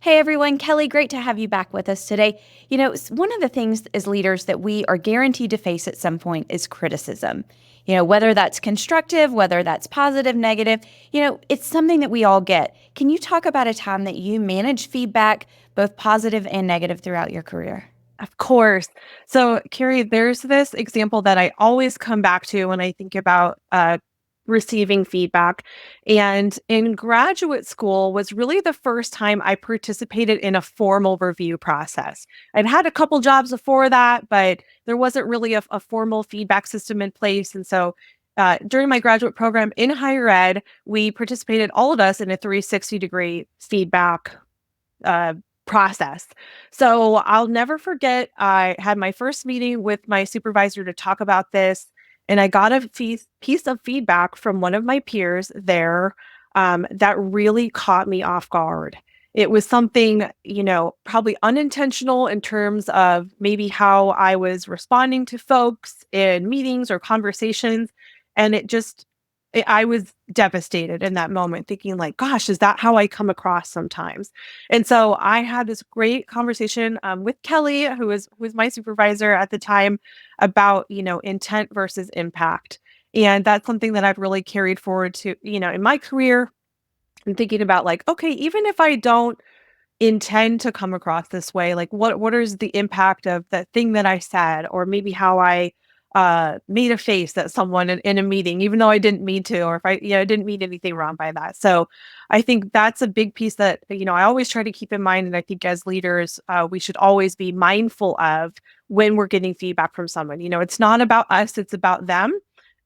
Hey everyone, Kelly, great to have you back with us today. One of the things as leaders that we are guaranteed to face at some point is criticism. Whether that's constructive, whether that's positive, negative, it's something that we all get. Can you talk about a time that you managed feedback, both positive and negative, throughout your career? Of course. So, Carrie, there's this example that I always come back to when I think about receiving feedback. And in graduate school was really the first time I participated in a formal review process. I'd had a couple jobs before that, but there wasn't really a formal feedback system in place. And so during my graduate program in higher ed, we participated, all of us, in a 360-degree feedback uh, process. So I'll never forget, I had my first meeting with my supervisor to talk about this, and I got a piece of feedback from one of my peers there that really caught me off guard. It was something, probably unintentional in terms of maybe how I was responding to folks in meetings or conversations. And I was devastated in that moment, thinking like, gosh, is that how I come across sometimes? And so I had this great conversation with Kelly, who was my supervisor at the time, about intent versus impact, and that's something that I've really carried forward to in my career. And thinking about like, okay, even if I don't intend to come across this way, like what is the impact of that thing that I said, or maybe how I made a face at someone in a meeting, even though I didn't mean to, or if I didn't mean anything wrong by that. So I think that's a big piece that I always try to keep in mind, and I think as leaders we should always be mindful of when we're getting feedback from someone. It's not about us, it's about them.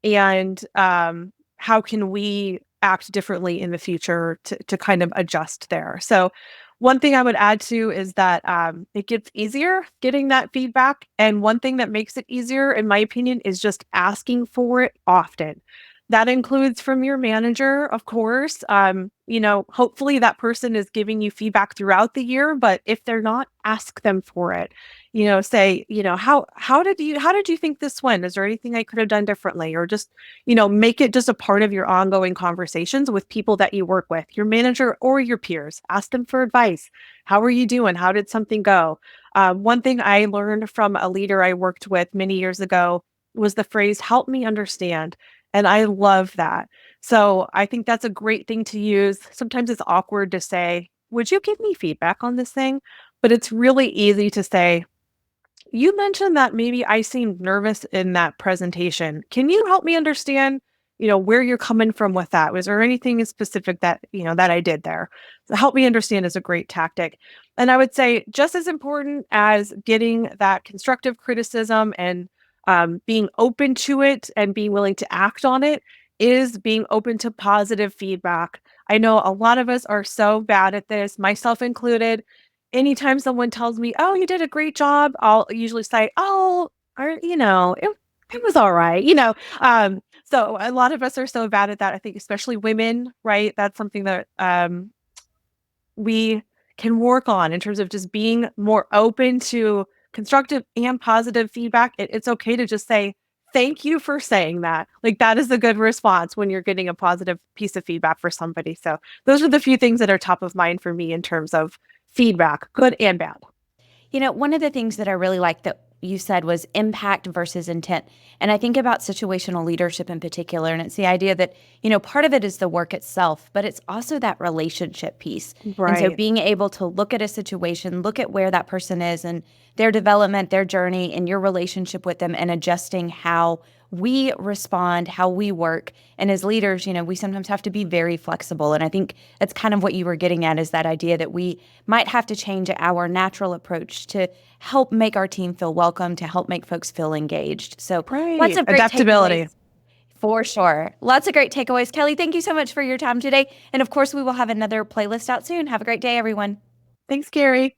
And how can we act differently in the future to kind of adjust there. So one thing I would add to is that it gets easier getting that feedback. And one thing that makes it easier, in my opinion, is just asking for it often. That includes from your manager, of course. Hopefully that person is giving you feedback throughout the year, but if they're not, ask them for it. Say, how did you think this went? Is there anything I could have done differently? Or just, make it just a part of your ongoing conversations with people that you work with, your manager or your peers. Ask them for advice. How are you doing? How did something go? One thing I learned from a leader I worked with many years ago was the phrase, help me understand. And I love that. So I think that's a great thing to use. Sometimes it's awkward to say, would you give me feedback on this thing? But it's really easy to say, you mentioned that maybe I seemed nervous in that presentation. Can you help me understand, where you're coming from with that? Was there anything specific that I did there? So help me understand is a great tactic. And I would say just as important as getting that constructive criticism and being open to it and being willing to act on it is being open to positive feedback. I know a lot of us are so bad at this, myself included. Anytime someone tells me, "Oh, you did a great job," I'll usually say, "Oh, or it was all right." So a lot of us are so bad at that. I think especially women, right? That's something that we can work on in terms of just being more open to constructive and positive feedback. It's okay to just say, thank you for saying that. Like that is a good response when you're getting a positive piece of feedback for somebody. So those are the few things that are top of mind for me in terms of feedback, good and bad. One of the things that I really like that you said was impact versus intent. And I think about situational leadership in particular. And it's the idea that, part of it is the work itself, but it's also that relationship piece. And so Right. being able to look at a situation, look at where that person is and their development, their journey, and your relationship with them, and adjusting how we respond, how we work. And as leaders, we sometimes have to be very flexible. And I think that's kind of what you were getting at, is that idea that we might have to change our natural approach to help make our team feel welcome, to help make folks feel engaged. So lots Right. of great Adaptability. takeaways. For sure. Lots of great takeaways. Kelly, thank you so much for your time today. And of course, we will have another playlist out soon. Have a great day, everyone. Thanks, Gary.